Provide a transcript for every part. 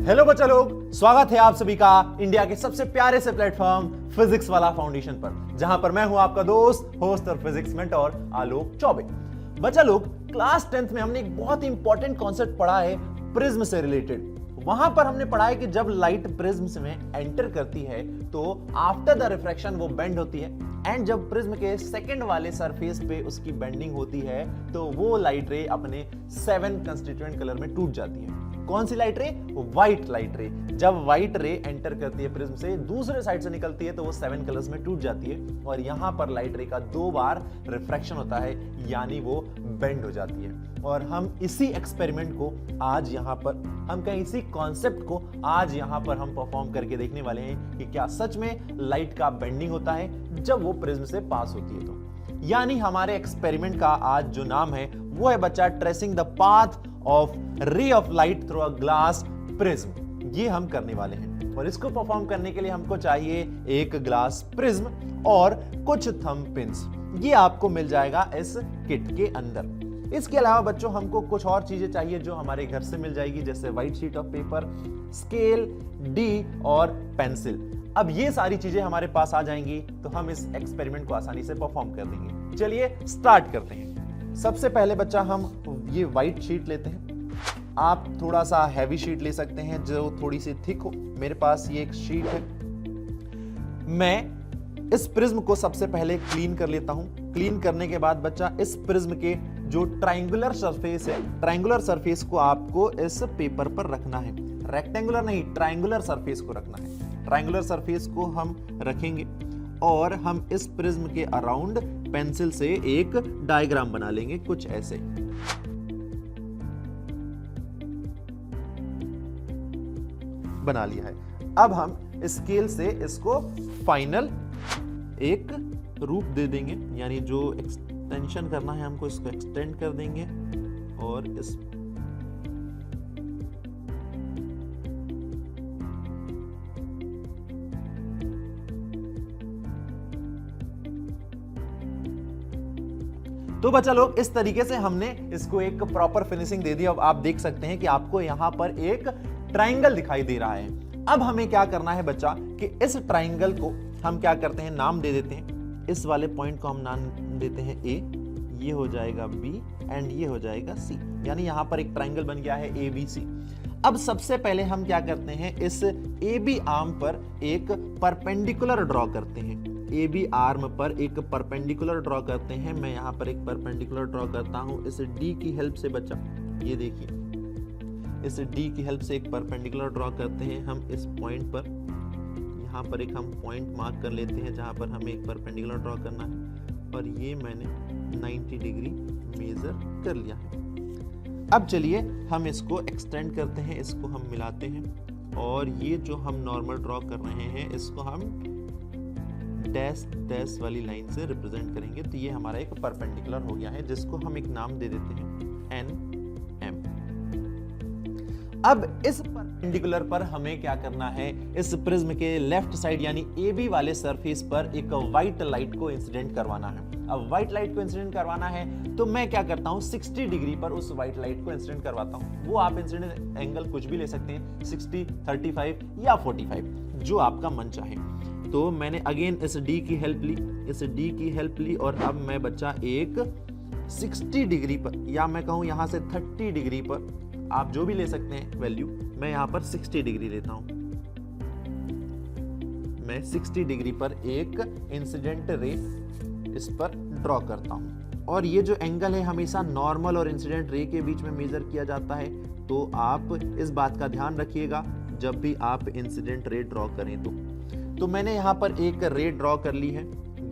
Hello बच्चा लोग, स्वागत है आप सभी का इंडिया के सबसे प्यारे से प्लेटफॉर्म फिजिक्स वाला फाउंडेशन पर, जहां पर मैं हूं आपका दोस्त, होस्ट और फिजिक्स मेंटर आलोक चौबे। बच्चा लोग, क्लास 10th में हमने एक बहुत ही इंपॉर्टेंट कॉन्सेप्ट पढ़ा है प्रिज्म से रिलेटेड। वहां पर हमने पढ़ा है कि जब लाइट प्रिज्म में एंटर करती है तो आफ्टर द रिफ्रैक्शन वो बेंड होती है, एंड जब प्रिज्म के सेकंड वाले सरफेस पे उसकी बेंडिंग होती है तो वो लाइट रे अपने 7 कंस्टिट्यूएंट कलर में टूट जाती है। कौन सी light ray? White light ray. जब व्हाइट रे एंटर करती है प्रिज्म से, दूसरे साइड से निकलती है तो वो 7 कलर्स में टूट जाती है, और यहां पर लाइट रे का 2 बार रिफ्रैक्शन होता है, यानी वो बेंड हो जाती है। और हम इसी एक्सपेरिमेंट को आज यहां पर, हम कहीं इसी कॉन्सेप्ट को आज यहां पर हम परफॉर्म करके देखने वाले हैं कि क्या सच में लाइट का बेंडिंग होता है जब वो प्रिज्म से पास होती है। तो यानी हमारे एक्सपेरिमेंट का आज जो नाम है वो है बच्चा tracing the path of ray of light through a glass prism. ये हम करने वाले हैं, और इसको परफॉर्म करने के लिए हमको चाहिए एक ग्लास प्रिज्म और कुछ थंब पिन्स। ये आपको मिल जाएगा इस किट के अंदर। इसके अलावा बच्चों हमको कुछ और चीजें चाहिए जो हमारे घर से मिल जाएगी, जैसे white sheet of paper, scale, D और पेंसिल। अब ये सारी चीजें हमारे पास आ जाएंगी तो हम इस एक्सपेरिमेंट को आसानी से परफॉर्म कर देंगे। चलिए स्टार्ट करते हैं। सबसे पहले बच्चा हम ये व्हाइट शीट लेते हैं। आप थोड़ा सा हैवी शीट ले सकते हैं जो थोड़ी सी थिक हो। मेरे पास ये एक शीट है। मैं इस प्रिज्म को सबसे पहले क्लीन कर लेता हूं। क्लीन करने के बाद बच्चा इस प्रिज्म के जो ट्रायंगुलर सरफेस है, ट्रायंगुलर सरफेस को आपको इस पेपर पर रखना है। रेक्टेंगुलर नहीं, ट्रायंगुलर सरफेस को रखना है। ट्रायंगुलर सरफेस को हम रखेंगे और हम इस प्रिज्म के अराउंड पेंसिल से एक डायग्राम बना लेंगे, कुछ ऐसे। बना लिया है। अब हम स्केल से इसको फाइनल एक रूप दे देंगे, यानी जो एक्सटेंशन करना है हमको इसको एक्सटेंड कर देंगे और इस तो बच्चा लोग, इस तरीके से हमने इसको एक प्रॉपर फिनिशिंग दे दी। अब आप देख सकते हैं कि आपको यहां पर एक ट्रायंगल दिखाई दे रहा है। अब हमें क्या करना है बच्चा कि इस ट्रायंगल को हम क्या करते हैं, नाम दे देते हैं। इस वाले पॉइंट को हम नाम देते हैं ए, ये हो जाएगा बी एंड ये हो जाएगा सी, यानी यहां पर एक ट्रायंगल बन गया है ए बी सी। अब सबसे पहले हम क्या करते हैं, इस ए बी आर्म पर एक परपेंडिकुलर ड्रॉ करते हैं। ए बी आर्म पर एक परपेंडिकुलर ड्रॉ करते हैं। मैं यहाँ पर एक परपेंडिकुलर ड्रॉ करता हूँ इस डी की हेल्प से बच्चा। ये देखिए, इस डी की हेल्प से एक परपेंडिकुलर ड्रॉ करते हैं हम इस पॉइंट पर। यहाँ पर एक हम पॉइंट मार्क कर लेते हैं जहाँ पर हमें एक परपेंडिकुलर ड्रॉ करना है, और ये मैंने 90 डिग्री मेजर कर लिया है। अब चलिए हम इसको एक्सटेंड करते हैं, इसको हम मिलाते हैं, और ये जो हम नॉर्मल ड्रॉ कर रहे हैं इसको हम डैश डैश वाली लाइन से रिप्रेजेंट करेंगे। तो ये हमारा एक परपेंडिकुलर हो गया है, जिसको हम एक नाम दे देते हैं एन एम। अब इस परपेंडिकुलर पर हमें क्या करना है, इस प्रिज्म के लेफ्ट साइड यानी ए बी वाले सरफेस पर एक व्हाइट लाइट को इंसिडेंट करवाना है। अब व्हाइट लाइट को इंसिडेंट करवाना है तो मैं क्या करता हूं, 60 डिग्री पर उस व्हाइट लाइट को इंसिडेंट करवाता हूं। वो आप इंसिडेंट एंगल कुछ भी ले सकते हैं, 60, 35 या 45, जो आपका मन चाहे। तो मैंने अगेन इस डी की हेल्प ली, इस डी की हेल्प ली, और अब मैं बच्चा एक 60 डिग्री पर, या मैं कहूं यहां से 30 डिग्री पर, आप जो भी ले सकते हैं वैल्यू, मैं यहां पर 60 डिग्री लेता हूं। मैं 60 डिग्री पर एक इंसिडेंट रे इस पर ड्रॉ करता हूं, और ये जो एंगल है हमेशा नॉर्मल और इंसिडेंट रे के बीच में मेजर किया जाता है। तो आप इस बात का ध्यान रखिएगा जब भी आप इंसिडेंट रे ड्रॉ करें तो मैंने यहाँ पर एक रे ड्रॉ कर ली है।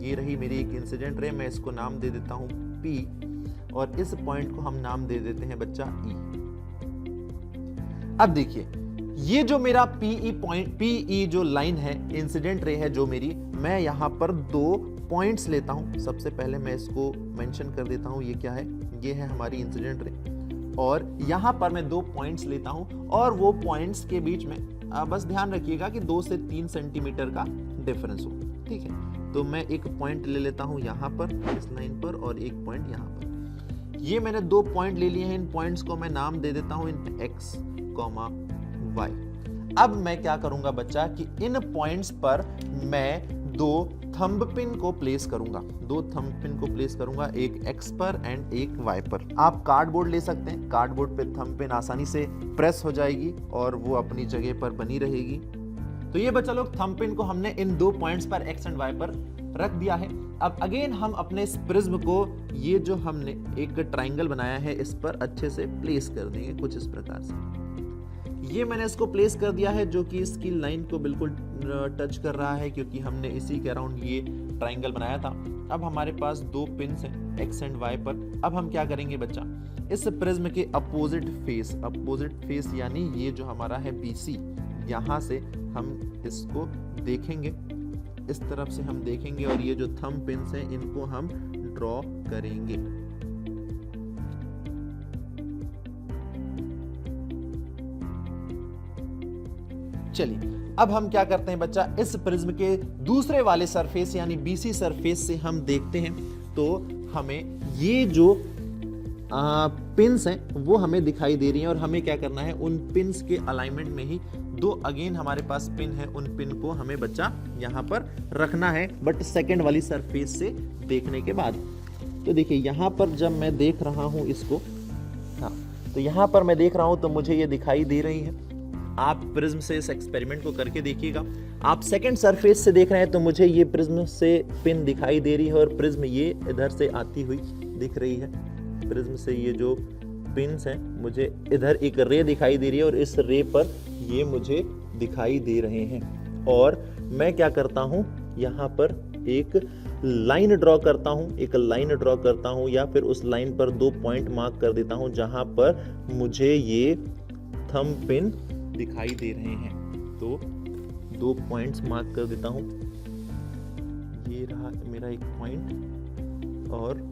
ये रही मेरी एक इंसिडेंट रे। मैं इसको नाम दे देता हूँ P, और इस पॉइंट को हम नाम दे देते हैं बच्चा E। अब देखिए, ये जो मेरा PE जो लाइन है, इंसिडेंट रे है जो मेरी, मैं यहाँ पर 2 पॉइंट्स लेता हूँ। सबसे पहले मैं इसको मेंशन कर देता हूँ, ये क्या है, ये है हमारी इंसिडेंट रे, और यहाँ पर मैं 2 पॉइंट्स लेता हूँ, और वो पॉइंट्स के बीच में बस ध्यान रखिएगा कि 2 से 3 सेंटीमीटर का डिफरेंस हो, ठीक है। तो मैं एक पॉइंट ले लेता हूं यहाँ पर इस लाइन पर, और एक पॉइंट यहाँ पर। ये मैंने 2 पॉइंट ले लिए हैं। इन पॉइंट्स को मैं नाम दे देता हूं इन x, y। अब मैं क्या करूंगा बच्चा कि इन पॉइंट्स पर मैं दो थंब पिन को प्लेस करूंगा, दो थंब पिन को प्लेस करूंगा, एक एक्स पर एंड एक वाई पर। आप कार्डबोर्ड ले सकते हैं, कार्डबोर्ड पे थंब पिन आसानी से प्रेस हो जाएगी और वो अपनी जगह पर बनी रहेगी। तो ये बच्चा लोग थंब पिन को हमने इन दो पॉइंट्स पर एक्स एंड वाई पर रख दिया है। अब अगेन हम अपने इस प्रिज्म को, ये जो हमने एक ट्राइंगल बनाया है, इस पर अच्छे से प्लेस कर देंगे कुछ इस प्रकार से। ये मैंने इसको प्लेस कर दिया है जो कि इसकी लाइन को बिल्कुल टच कर रहा है, क्योंकि हमने इसी के अराउंड ये ट्राइंगल बनाया था। अब हमारे पास दो पिन्स हैं एक्स एंड वाई पर। अब हम क्या करेंगे बच्चा, इस प्रिज्म के अपोजिट फेस यानी ये जो हमारा है BC, यहाँ से हम इसको देखेंगे, इस तरफ से हम देखेंगे और ये जो थंब पिन्स हैं इनको हम ड्रॉ करेंगे। चलिए अब हम क्या करते हैं बच्चा, इस प्रिज्म के दूसरे वाले सरफेस यानी BC सरफेस से हम देखते हैं तो हमें ये जो पिन्स हैं वो हमें दिखाई दे रही हैं और हमें क्या करना है, उन पिन्स के अलाइनमेंट में ही दो अगेन हमारे पास पिन है, उन पिन को हमें बच्चा यहां पर रखना है, बट सेकंड वाली सरफेस से देखने के बाद। तो देखिए यहां पर जब मैं देख रहा हूं इसको, हाँ तो यहां पर मैं देख रहा हूं तो मुझे ये दिखाई दे रही है। आप प्रिज्म से इस एक्सपेरिमेंट को करके देखिएगा। आप सेकंड सरफेस से देख रहे हैं तो मुझे ये प्रिज्म से पिन दिखाई दे रही है और प्रिज्म ये इधर से आती हुई दिख रही है। प्रिज्म से ये जो पिन्स हैं मुझे इधर एक रे दिखाई दे रही है और इस रे पर ये मुझे दिखाई दे रहे हैं। और मैं क्या करता हूं, यहाँ पर एक लाइन ड्रॉ करता हूं, या फिर उस लाइन पर दो पॉइंट मार्क कर देता हूं जहां पर मुझे ये थंब पिन दिखाई दे रहे हैं। तो दो पॉइंट्स मार्क कर देता हूं, ये रहा मेरा एक पॉइंट और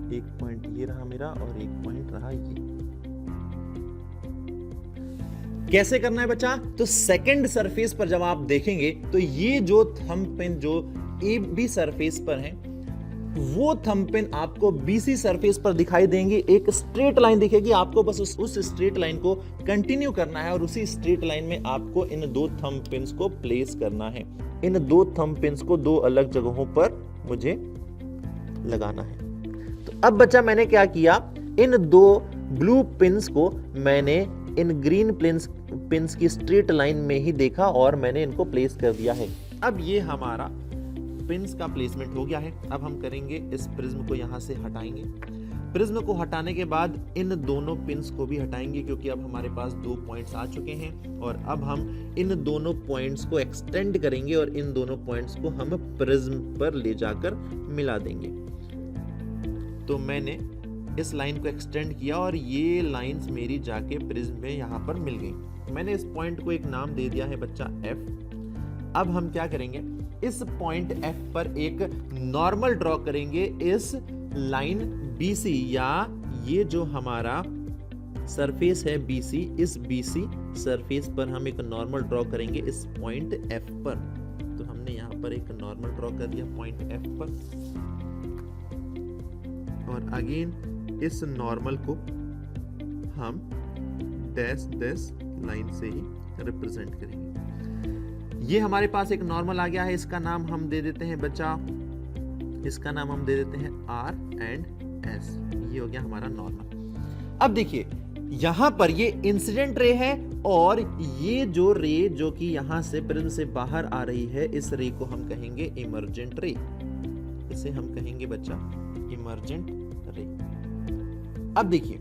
एक पॉइंट ये रहा मेरा और एक पॉइंट रहा ये। कैसे करना है बच्चा, तो सेकंड सरफेस पर जब आप देखेंगे तो ये जो थंब पिन जो AB सरफेस पर है वो थंब पिन आपको BC सरफेस पर दिखाई देंगे। एक स्ट्रेट लाइन दिखेगी, आपको बस उस स्ट्रेट लाइन को कंटिन्यू करना है और उसी स्ट्रेट लाइन में आपको इन दो थंब पिन्स को प्लेस करना है। इन दो थंब पिन्स को दो अलग जगहों पर मुझे लगाना है। तो अब बच्चा मैंने क्या किया, इन दो ब्लू पिन्स को मैंने इन ग्रीन पिन्स की स्ट्रेट लाइन में ही देखा और मैंने इनको प्लेस कर दिया है। अब ये हमारा पिन्स का प्लेसमेंट हो गया है। अब हम करेंगे इस प्रिज्म को यहां से हटाएंगे। प्रिज्म को हटाने के बाद इन दोनों पिन्स को भी हटाएंगे क्योंकि अब हमारे पास दो पॉइंट्स आ चुके हैं और अब हम इन दोनों पॉइंट्स को एक्सटेंड करेंगे और इन दोनों पॉइंट्स को हम प्रिज्म पर ले जाकर मिला देंगे। तो मैंने इस लाइन को एक्सटेंड किया और ये लाइंस मेरी जाके प्रिज्म में यहां पर मिल गई। मैंने इस पॉइंट को एक नाम दे दिया है बच्चा F। अब हम क्या करेंगे, इस पॉइंट F पर एक नॉर्मल ड्रॉ करेंगे इस लाइन BC, या ये जो हमारा सरफेस है BC, इस BC सरफेस पर हम एक नॉर्मल ड्रॉ करेंगे इस पॉइंट F पर। तो हमने यहां पर एक नॉर्मल ड्रॉ कर दिया पॉइंट F पर और अगेन इस नॉर्मल को हम डैश लाइन से ही रिप्रेजेंट करेंगे। ये हमारे पास एक नॉर्मल आ गया है, इसका नाम हम दे देते हैं बच्चा, इसका नाम हम दे देते हैं R एंड S। ये हो गया हमारा नॉर्मल। अब देखिए यहां पर ये इंसिडेंट रे है और ये जो रे जो कि यहां से प्रिज्म से बाहर आ रही है, इस रे को हम कहेंगे इमर्जेंट रे। इसे हम कहेंगे बच्चा इमर्जेंट रे। अब देखिए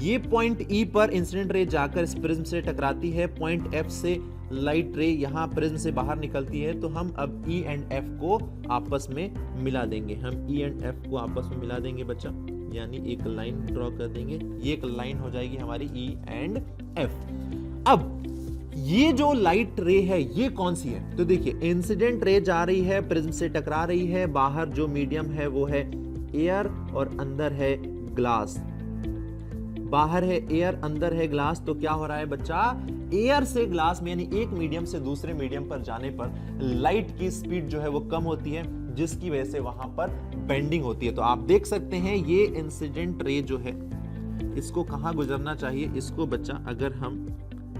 ये पॉइंट E पर इंसिडेंट रे जाकर इस प्रिज्म से टकराती है, पॉइंट F से लाइट रे यहां प्रिज्म से बाहर निकलती है। तो हम अब E एंड F को आपस में मिला देंगे। हम E एंड F को आपस में मिला देंगे बच्चा, यानी एक लाइन ड्रॉ कर देंगे। ये एक लाइन हो जाएगी हमारी E एंड F। अब ये जो लाइट रे है ये कौन सी है, तो देखिए इंसिडेंट रे जा रही है, प्रिज्म से टकरा रही है, बाहर जो मीडियम है वो है एयर और अंदर है ग्लास। बाहर है एयर, अंदर है ग्लास। तो क्या हो रहा है बच्चा, एयर से ग्लास में यानी एक मीडियम से दूसरे मीडियम पर जाने पर लाइट की स्पीड जो है वो कम होती है, जिसकी वजह से वहां पर बेंडिंग होती है। तो आप देख सकते हैं ये इंसिडेंट रे जो है इसको कहाँ गुजरना चाहिए, इसको बच्चा अगर हम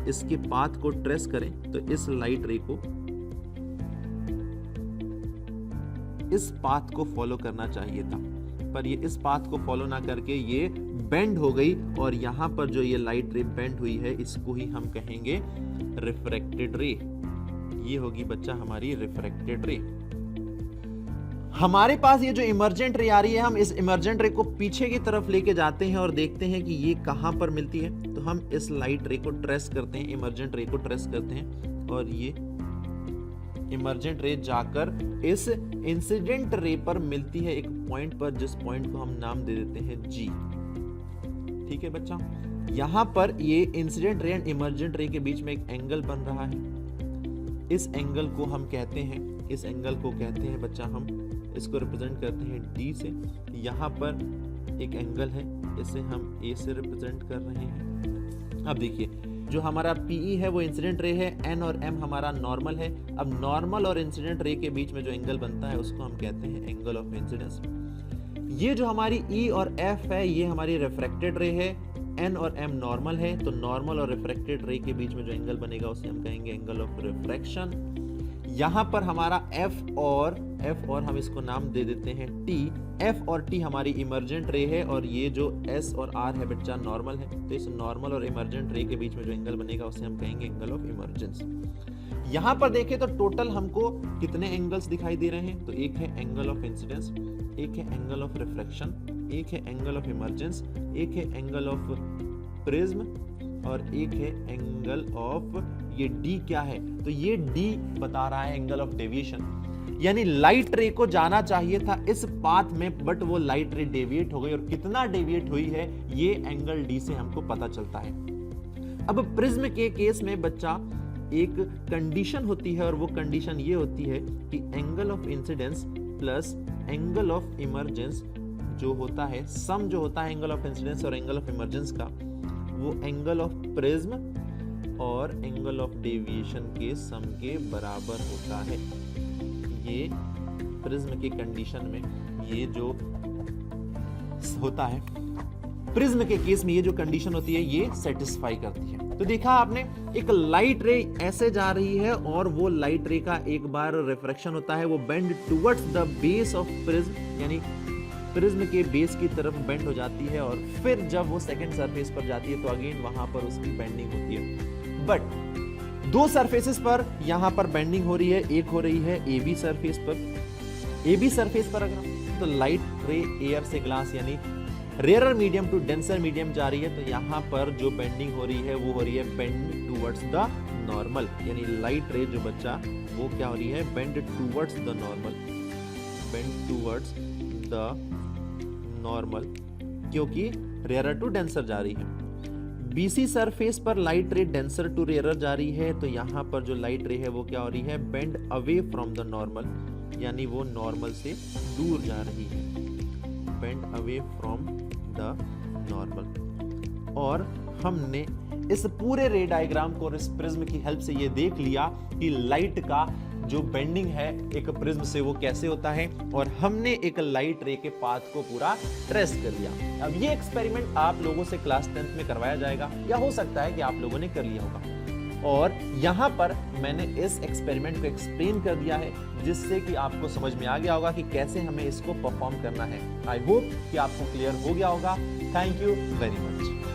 इसके पाथ को ट्रेस करें तो इस लाइट रे को इस पाथ को फॉलो करना चाहिए था, पर ये इस पाथ को फॉलो ना करके ये बेंड हो गई, और यहां पर जो ये लाइट रे बेंड हुई है इसको ही हम कहेंगे रिफ्रैक्टेड रे। ये होगी बच्चा हमारी रिफ्रैक्टेड रे। हमारे पास ये जो इमर्जेंट रे आ रही है, हम इस इमर्जेंट रे को पीछे की तरफ लेके जाते हैं और देखते हैं कि ये कहां पर मिलती है। तो हम इस लाइट रे को ट्रेस करते हैं, इमर्जेंट रे को ट्रेस करते हैं, और ये इमर्जेंट रे जाकर इस इंसिडेंट रे पर मिलती है एक पॉइंट पर, जिस पॉइंट को हम नाम दे देते हैं G। ठीक है बच्चा, यहां पर ये इंसिडेंट रे एंड इमर्जेंट रे के बीच में एक एंगल बन रहा है। इस एंगल को हम कहते हैं, इस एंगल को कहते हैं बच्चा, हम इसको रिप्रेजेंट करते हैं D से। यहाँ पर एक एंगल है, इसे हम A से रिप्रेजेंट कर रहे हैं। अब देखिए, जो हमारा PE है वो इंसिडेंट रे है, N और M हमारा नॉर्मल है। अब नॉर्मल और इंसिडेंट रे के बीच में जो एंगल बनता है उसको हम कहते हैं एंगल ऑफ इंसिडेंस। ये जो हमारी E और F है ये हमारी रिफ्रैक्टेड रे है, N और M नॉर्मल है, तो नॉर्मल और रिफ्रैक्टेड रे के बीच में जो एंगल बनेगा उसे हम कहेंगे एंगल ऑफ रिफ्रैक्शन। यहां पर हमारा F और हम इसको नाम दे देते हैं T। F और T हमारी इमर्जेंट रे है, और ये जो S और R है बच्चा नॉर्मल है, तो इस नॉर्मल और इमर्जेंट रे के बीच में जो एंगल बनेगा उसे हम कहेंगे एंगल ऑफ इमर्जेंस। यहां पर देखें तो टोटल हमको कितने एंगल्स दिखाई दे रहे हैं, तो एक है एंगल ऑफ इंसिडेंस, एक है एंगल ऑफ रिफ्रैक्शन, एक है एंगल ऑफ इमर्जेंस, एक है एंगल ऑफ प्रिज्म, और एक है एंगल ऑफ, ये D क्या है, तो ये D बता रहा है एंगल ऑफ डेविएशन। यानी लाइट रे को जाना चाहिए था इस पाथ में, बट वो लाइट रे डेविएट हो गई, और कितना डेविएट हुई है ये एंगल D से हमको पता चलता है। अब प्रिज्म के केस में बच्चा एक कंडीशन होती है, और वो कंडीशन ये होती है कि angle of incidence plus angle of emergence जो होता है, सम जो होता है एंगल ऑफ इंसिडेंस और एंगल ऑफ इमर्जेंस का, वो एंगल ऑफ प्रिज्म और एंगल ऑफ डेविएशन के सम के बराबर होता है। ये प्रिज्म के कंडीशन में ये जो होता है, प्रिज्म के केस में ये जो कंडीशन होती है ये सेटिस्फाई करती है। तो देखा आपने, एक लाइट रे ऐसे जा रही है, और वो लाइट रे का एक बार रिफ्रैक्शन होता है, वो bend towards the base of prism, यानी प्रिज्म के बेस की तरफ बेंड हो जाती है, और फिर जब वो सेकंड सरफेस पर जाती है तो अगेन वहां पर उसकी बेंडिंग होती है। बट दो सरफेसेस पर यहां पर बेंडिंग हो रही है, एक हो रही है AB सरफेस पर। AB सरफेस पर अगर तो लाइट रे एयर से ग्लास यानी rarer medium to denser medium जा रही है, तो यहां पर जो बेंडिंग हो रही है वो हो रही है बेंड टुवर्ड्स द नॉर्मल, यानी लाइट रे जो बच्चा वो क्या हो रही है, bend towards the normal, bend towards the normal, क्योंकि रेयरर टू डेंसर जा रही है। BC सरफेस पर light ray denser to rarer जा रही है, तो यहाँ पर जो लाइट रे है वो क्या हो रही है, bend away from the normal, यानी वो नॉर्मल से दूर जा रही है, bend away from the normal. और हमने इस पूरे रे डायग्राम को इस प्रिज्म की हेल्प से ये देख लिया कि लाइट का जो बेंडिंग है एक प्रिज्म से वो कैसे होता है, और हमने एक लाइट रे के पाथ को पूरा ट्रेस कर लिया। अब ये एक्सपेरिमेंट आप लोगों से क्लास 10th में करवाया जाएगा, या हो सकता है कि आप लोगों ने कर लिया होगा, और यहां पर मैंने इस एक्सपेरिमेंट को एक्सप्लेन कर दिया है, जिससे कि आपको समझ में आ गया होगा कि कैसे हमें इसको परफॉर्म करना है। आई होप कि आपको क्लियर हो गया होगा। Thank you very much.